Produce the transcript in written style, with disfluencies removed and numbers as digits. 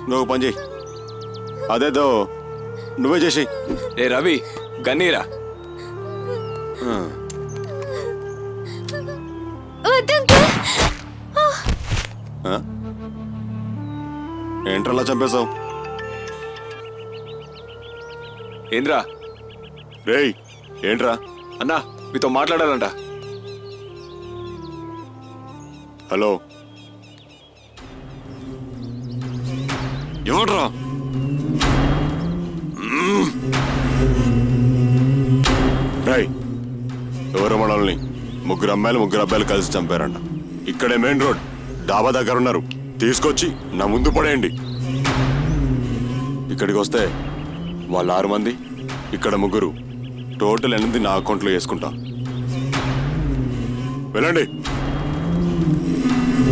నువ్వు పని చేయి, అదేదో నువ్వే చేసి. ఏ రవి, గన్నీరా. ఏంట్రలా చంపేశావు? ఏంద్రా? రేయ్ ఏంట్రా? అన్నా మీతో మాట్లాడాలంట. హలో, ఎవడ్రా? రేయ్, ఎవరు మనల్ని ముగ్గురు అబ్బాయిలు కలిసి చంపారంట. ఇక్కడే మెయిన్ రోడ్ డాబా దగ్గర ఉన్నారు. తీసుకొచ్చి నా ముందు పడేయండి. ఇక్కడికి వస్తే వాళ్ళు 6 మంది, ఇక్కడ 3. టోటల్ 8 నా అకౌంట్లో వేసుకుంటా. వెళ్ళండి.